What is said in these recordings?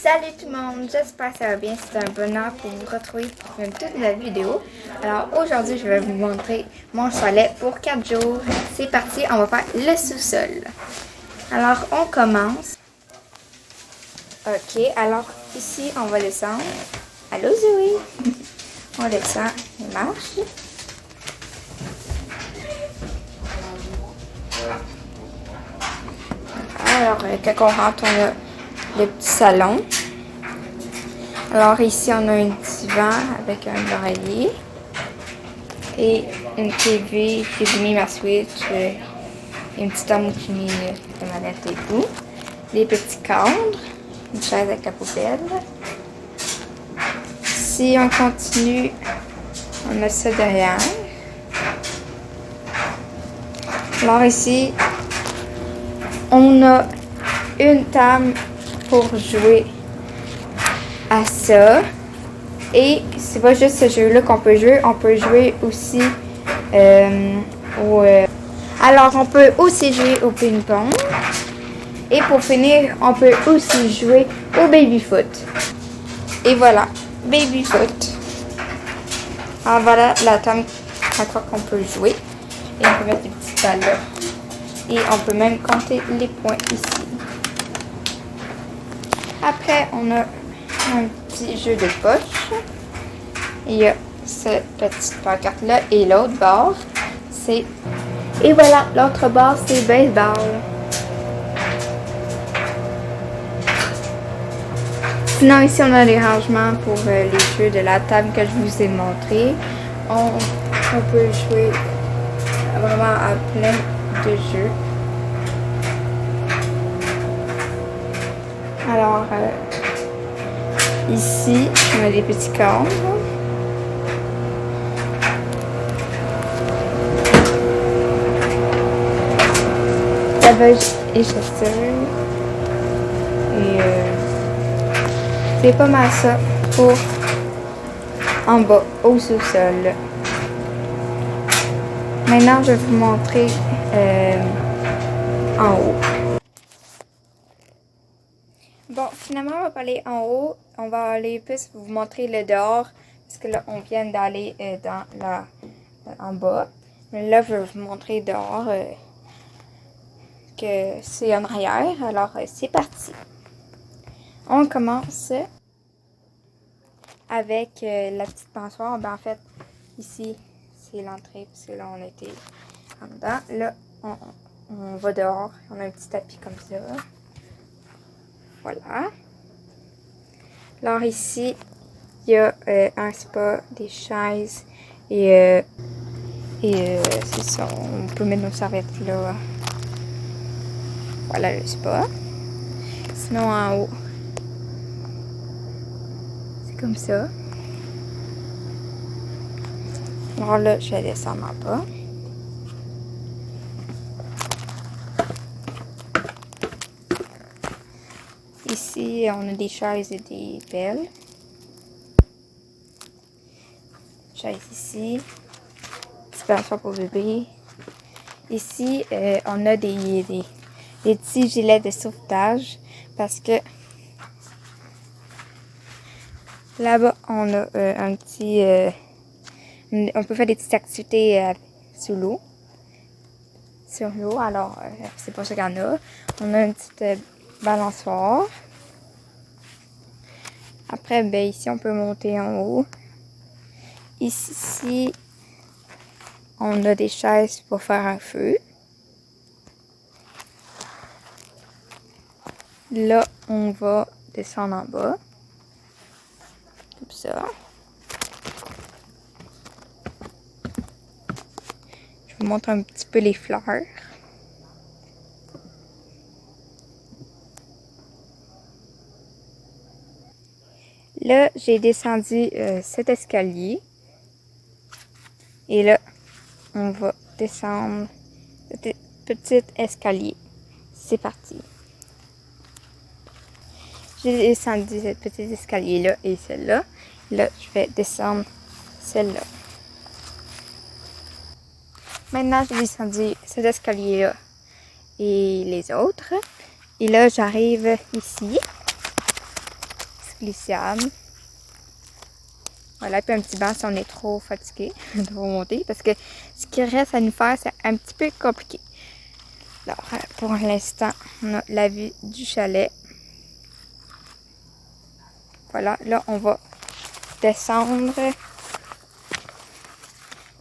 Salut tout le monde, j'espère que ça va bien. C'est un bonheur pour vous retrouver pour une toute nouvelle vidéo. Alors aujourd'hui, je vais vous montrer mon chalet pour 4 jours. C'est parti, on va faire le sous-sol. Alors on commence. Ok, alors ici on va descendre. Allô Zoé? On descend les marches. Alors quand on rentre, on a le petit salon. Alors ici on a un divan avec un oreiller et une TV qui j'ai mis ma Switch, une petite table qui met la manette et tout, des petits cadres, une chaise avec la poubelle. Si on continue, on a ça derrière. Alors ici, on a une table pour jouer à ça. Et c'est pas juste ce jeu-là qu'on peut jouer, on peut jouer aussi alors on peut aussi jouer au ping-pong. Et pour finir, on peut aussi jouer au baby-foot. Et voilà, baby-foot. Alors voilà la table à quoi qu'on peut jouer. Et on peut mettre des petites balles là. Et on peut même compter les points ici. Après, on a un petit jeu de poche. Il y a cette petite pancarte-là. Et l'autre bord, c'est... Et voilà, l'autre bord, c'est baseball. Sinon, ici, on a les rangements pour les jeux de la table que je vous ai montré. On peut jouer vraiment à plein de jeux. Alors, ici, on a des petits cadres. Lavage et chaussures. Et c'est pas mal ça pour en bas, au sous-sol. Maintenant, je vais vous montrer en haut. Bon, finalement, on va pas aller en haut. On va aller plus vous montrer le dehors. Parce que là, on vient d'aller en bas. Mais là, je vais vous montrer dehors que c'est en arrière. Alors, c'est parti. On commence avec la petite passoire. Ben, en fait, ici, c'est l'entrée. Parce que là, on était en dedans. Là, on va dehors. On a un petit tapis comme ça. Voilà. Alors ici, il y a un spa, des chaises et c'est ça. On peut mettre nos serviettes là. Voilà le spa. Sinon en haut, c'est comme ça. Alors là, je vais descendre en bas. Ici, on a des chaises et des pelles. Chaise ici. Petit balançoire pour bébé. Ici, on a des petits gilets de sauvetage parce que là-bas, on a un petit... on peut faire des petites activités sous l'eau. Sur l'eau, alors c'est pas ça qu'il y en a. On a une petite balançoire. Après, ben ici, on peut monter en haut. Ici, on a des chaises pour faire un feu. Là, on va descendre en bas. Comme ça. Je vous montre un petit peu les fleurs. Là, j'ai descendu cet escalier. Et là, on va descendre ce petit escalier. C'est parti. J'ai descendu ce petit escalier-là et celle-là. Là, je vais descendre celle-là. Maintenant, j'ai descendu cet escalier-là et les autres. Et là, j'arrive ici. glissable. Voilà, puis un petit banc si on est trop fatigué de remonter. Parce que ce qui reste à nous faire, c'est un petit peu compliqué. Alors, pour l'instant, on a la vue du chalet. Voilà, là, on va descendre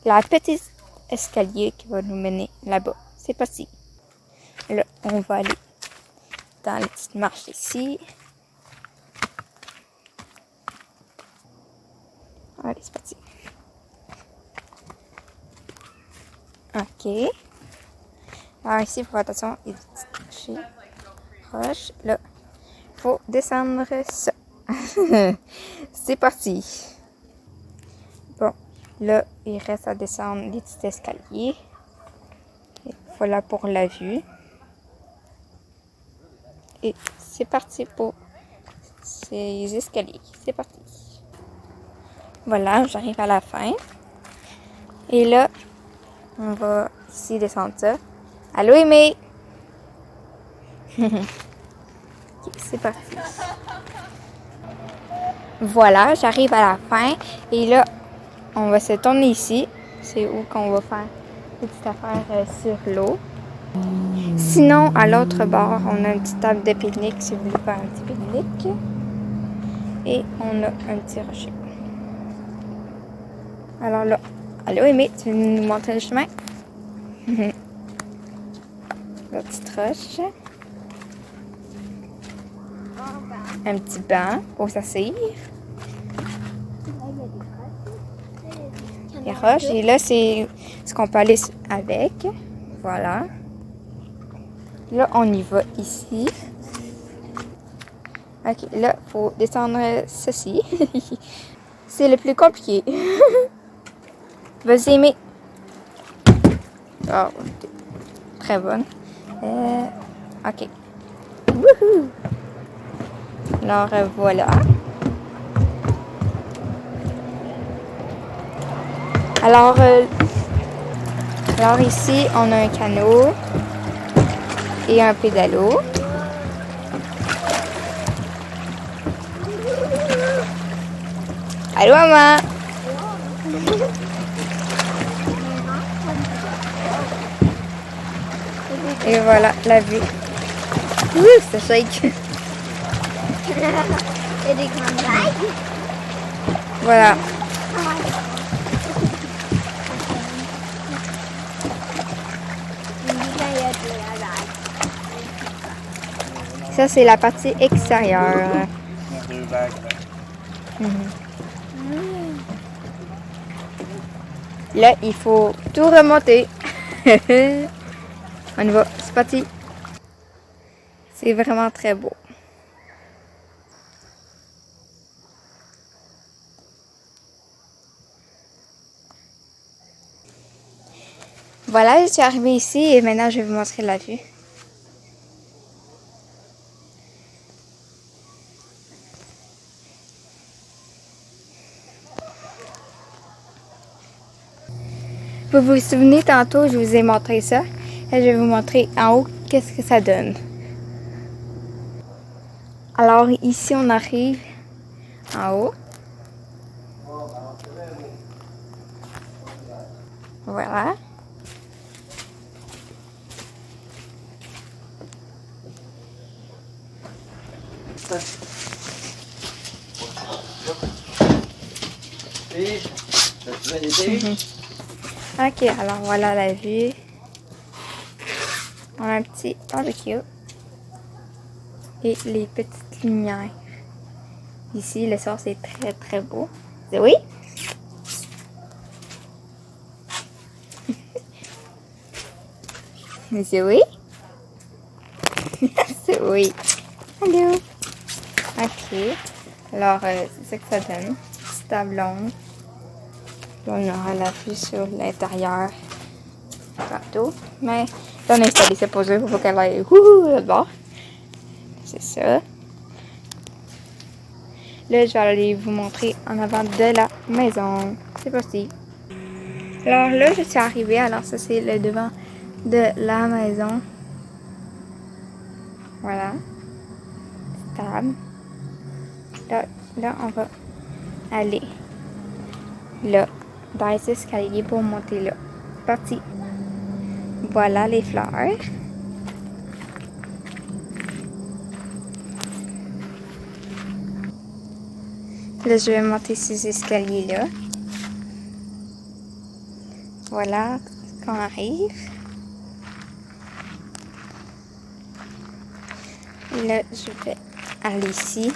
la petite escalier qui va nous mener là-bas. C'est parti. Là, on va aller dans les petites marches ici. Allez, c'est parti. OK. Alors ici, il faut faire attention, il y a des petites roches. Là, il faut descendre ça. C'est parti. Bon, là, il reste à descendre les petits escaliers. Et voilà pour la vue. Et c'est parti pour ces escaliers. C'est parti. Voilà, j'arrive à la fin. Et là, on va ici descendre ça. Allô, Aimé? Ok, c'est parti. Voilà, j'arrive à la fin. Et là, on va se tourner ici. C'est où qu'on va faire une petite affaire sur l'eau. Sinon, à l'autre bord, on a une petite table de pique-nique si vous voulez faire un petit pique-nique. Et on a un petit rocher. Alors là, allô, Aimé, tu veux nous montrer le chemin? La petite roche. Un petit banc pour s'asseoir. Les roches. Et là, c'est ce qu'on peut aller avec. Voilà. Là, on y va ici. Ok, là, il faut descendre ceci. C'est le plus compliqué. Vas-y, Aimé. Oh, très bonne. Ok. Wouhou! Alors, voilà. Alors ici, on a un canot et un pédalo. Allô, maman? Et voilà, la vue. Ouh, ça shake. Il y a des grandes vagues. Voilà. Ça, c'est la partie extérieure. Là, il faut tout remonter. On y va, c'est parti. C'est vraiment très beau. Voilà, je suis arrivée ici et maintenant je vais vous montrer la vue. Vous vous souvenez, tantôt, je vous ai montré ça. Et je vais vous montrer en haut qu'est-ce que ça donne. Alors, ici, on arrive en haut. Voilà. Ok, alors voilà la vue. On a un petit barbecue. Et les petites lumières. Ici, le soir, c'est très très beau. Oui? C'est oui? C'est oui. Allô? Ok. Alors, c'est ça que ça donne. Petite table longue. Là, on aura la vue sur l'intérieur. Partout. Mais là, on a installé ça pour eux. Il faut qu'elle aille là-bas. C'est ça. Là, je vais aller vous montrer en avant de la maison. C'est parti. Alors là, je suis arrivée. Alors ça, c'est le devant de la maison. Voilà. Table. Là, là, on va aller là, dans les escaliers pour monter là. C'est parti. Voilà les fleurs. Là, je vais monter ces escaliers-là. Voilà, quand on arrive. Là, je vais aller ici.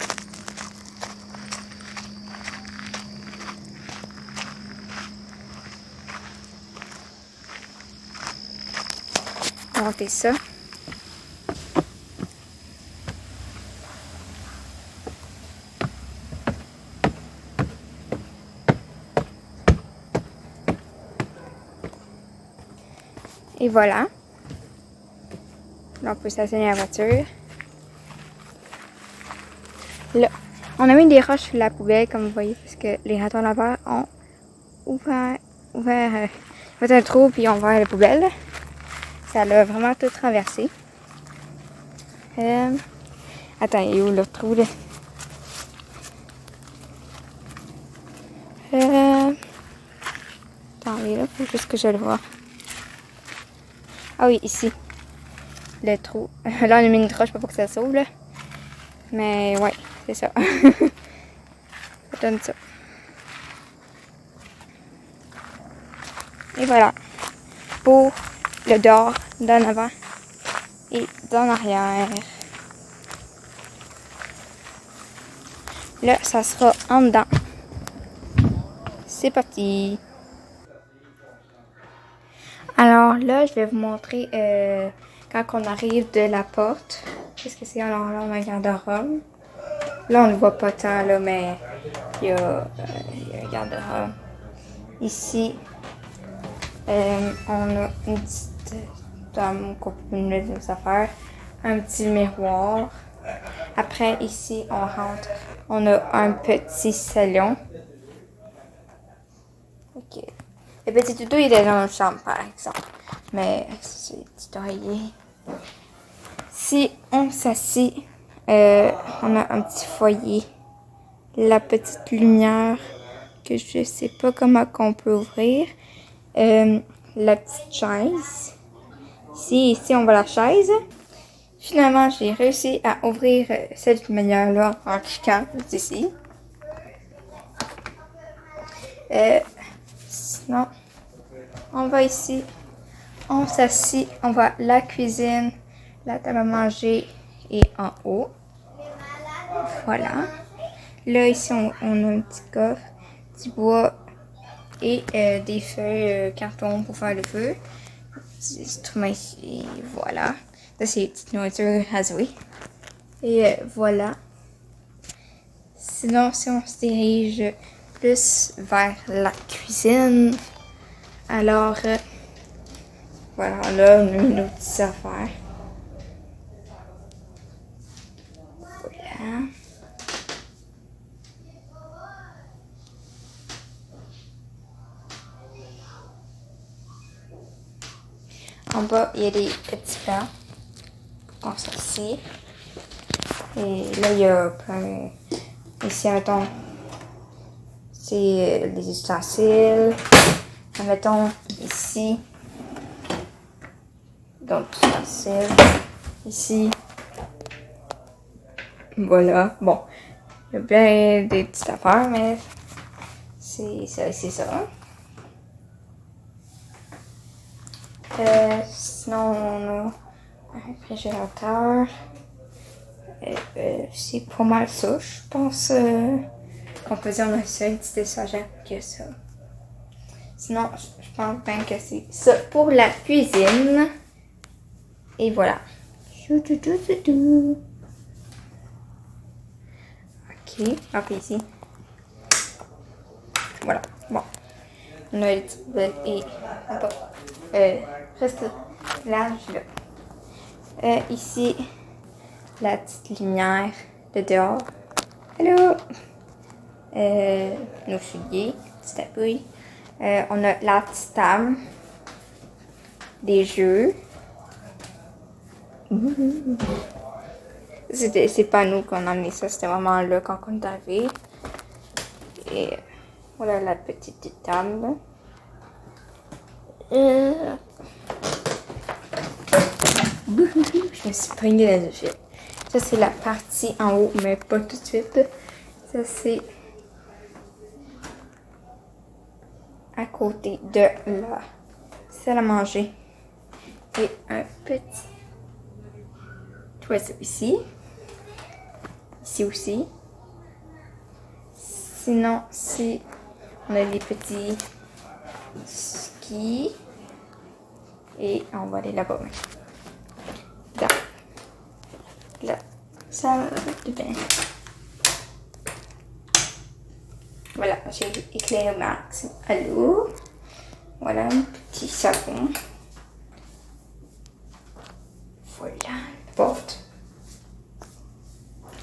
Monter ça. Et voilà. Là, on peut stationner la voiture. Là, on a mis des roches sur la poubelle, comme vous voyez, parce que les ratons laveurs ont ouvert fait un trou, puis ont ouvert la poubelle. Ça l'a vraiment tout traversé. Attends, il est où l'autre trou, là? Attendez, là, faut juste que je le vois. Ah oui, ici. Le trou. Là, on a mis une roche pour que ça s'ouvre, là. Mais ouais, c'est ça. Ça donne ça. Et voilà. Pour le dehors, d'en avant et d'en arrière. Là, ça sera en dedans. C'est parti. Alors là, je vais vous montrer quand on arrive de la porte. Qu'est-ce que c'est? Alors là, on a un garde-robe. Là, on ne voit pas tant, là, mais il y a un garde-robe. Ici, on a une petite table qu'on peut mettre nos affaires. Un petit miroir. Après, ici, on rentre. On a un petit salon. Ok. Le petit doudou, il est dans notre chambre, par exemple. Mais c'est le petit oreiller. Si on s'assied, on a un petit foyer. La petite lumière que je sais pas comment qu'on peut ouvrir. La petite chaise. Ici, on voit la chaise. Finalement, j'ai réussi à ouvrir cette lumière-là en cliquant ici. Sinon, on va ici, on s'assit, on va la cuisine, la table à manger est en haut. Voilà. Là, ici, on a un petit coffre, du bois et des feuilles carton pour faire le feu. Des instruments ici, voilà. Ça, c'est une petite nourriture rasée. Et voilà. Sinon, si on se dirige plus vers la cuisine, alors voilà, là, on a nos petites affaires. Voilà. En bas, il y a des petits plats pour qu'on s'assied. Et là, il y a plein. Ici, mettons, c'est les ustensiles. Mettons, ici, d'autres ustensiles. Ici. Voilà. Bon, il y a bien des petites affaires, mais c'est ça. Sinon, on a un réfrigérateur. C'est pas mal ça, je pense. On peut dire on a ça, une petite étagère que ça. Sinon, je pense bien que c'est ça pour la cuisine. Et voilà. Ok, hop ici. Voilà, bon. On a le petit bol et presque large là. Ici, la petite lumière de dehors. Hello! Nos souliers, petite tapouille. On a la petite table. Des jeux. C'est pas nous qu'on a emmené ça, c'était vraiment là quand on est arrivé. Et voilà la petite table. Je me suis pognée là-dessus. Ça, c'est la partie en haut, mais pas tout de suite. Ça, c'est à côté de la salle à manger. Et un petit toiseau ici. Ici aussi. Sinon, si on a les petits skis. Et on va aller là-bas. Dans la salle de bain. Voilà, j'ai éclairé au maximum à l'eau. Voilà, un petit savon. Voilà, la porte.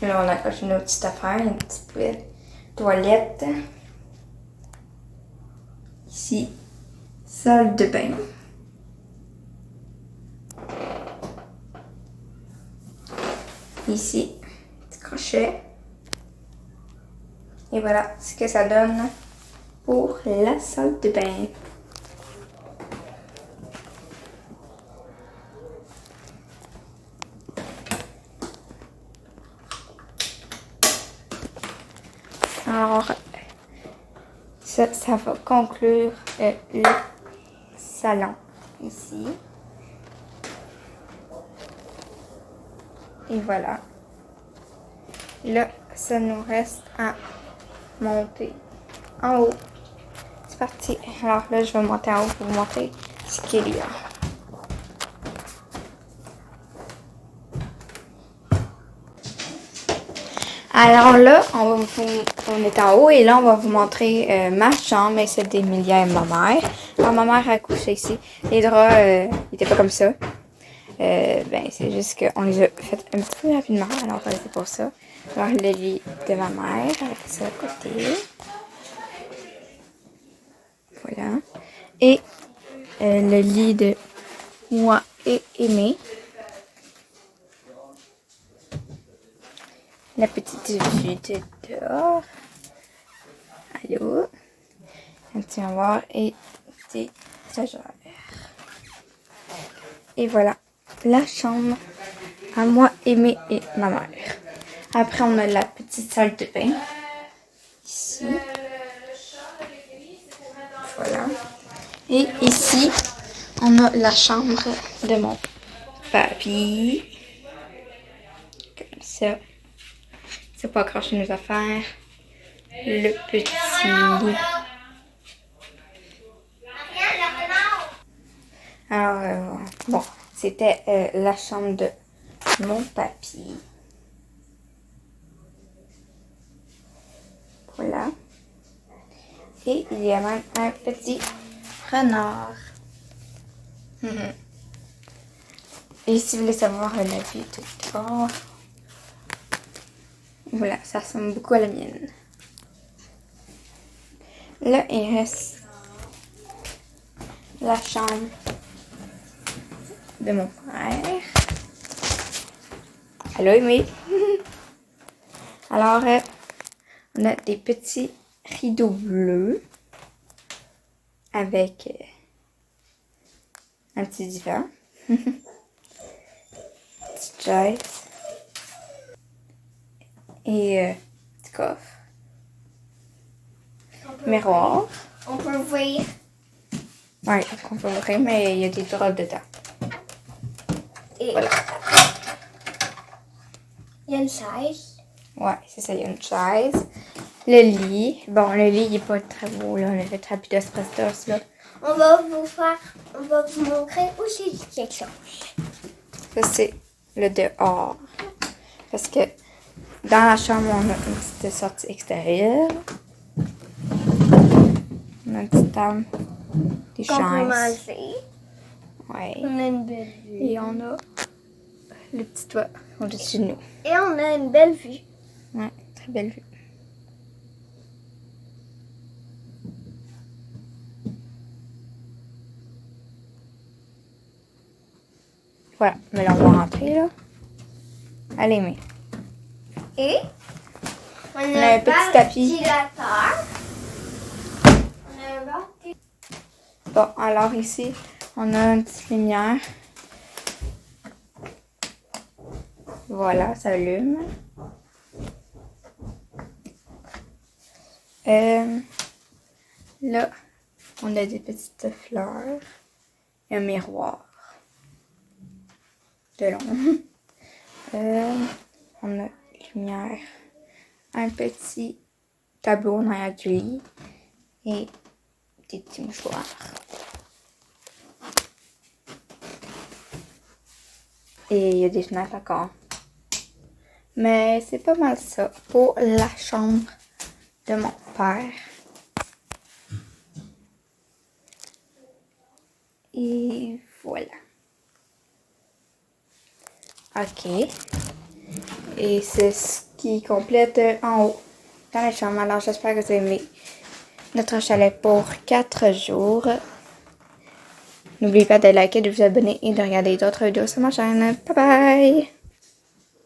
Là, on accroche une autre petite affaire, une petite toilette. Ici, salle de bain. Ici, petit crochet. Et voilà ce que ça donne pour la salle de bain. Alors, ça va conclure le salon ici. Et voilà. Là, ça nous reste à monter en haut. C'est parti. Alors là, je vais monter en haut pour vous montrer ce qu'il y a. Alors là, on est en haut et là, on va vous montrer ma chambre et celle d'Emilia et ma mère. Alors, ma mère a couché ici. Les draps n'étaient pas comme ça. Ben, c'est juste qu'on les a fait un petit peu rapidement, alors c'est pour ça. Alors, le lit de ma mère, avec ça à côté. Voilà. Et le lit de moi et Aimé. La petite vue de dehors. Allô. Un petit miroir et des étagères. Et voilà. La chambre à moi, Aimé et ma mère. Après, on a la petite salle de bain. Ici. Voilà. Et ici, on a la chambre de mon papy. Comme ça. C'est pas accrocher nos affaires. Le petit. Alors, bon, c'était la chambre de mon papy. Voilà. Et il y a même un petit renard. Et si vous voulez savoir la vue tout dehors, voilà, ça ressemble beaucoup à la mienne. Là, il reste la chambre de mon frère. Allô, Aimé? Alors, on a des petits rideaux bleus avec un petit divan, petite chaise et petit coffre, miroir. On peut ouvrir. Oui, on peut ouvrir, mais il y a des draps dedans. Et voilà. Il y a une chaise. Ouais, c'est ça, il y a une chaise. Le lit. Bon, le lit, il n'est pas très beau, là. On a fait rapidos prestos, là. On va vous montrer aussi quelque chose. Ça, c'est le dehors. Parce que dans la chambre, on a une petite sortie extérieure. On a une petite table, des Quand on peut chaises. manger. Ouais. On a une belle vue. Et on a le petit toit au-dessus de nous. Et on a une belle vue. Ouais, très belle vue. Voilà, mais là, on va rentrer, là. Allez, mais. Et on a un petit tapis. ventilateur. Bon, alors ici, on a une petite lumière. Voilà, ça allume. Là, on a des petites fleurs. Et un miroir. De long. On a lumière. Un petit tableau en arrière du lit. Et des petits mouchoirs. Et il y a des fenêtres encore. Mais c'est pas mal ça pour la chambre de mon père. Et voilà. Ok. Et c'est ce qui complète en haut dans la chambre. Alors j'espère que vous avez aimé notre chalet pour 4 jours. N'oubliez pas de liker, de vous abonner et de regarder d'autres vidéos sur ma chaîne. Bye bye!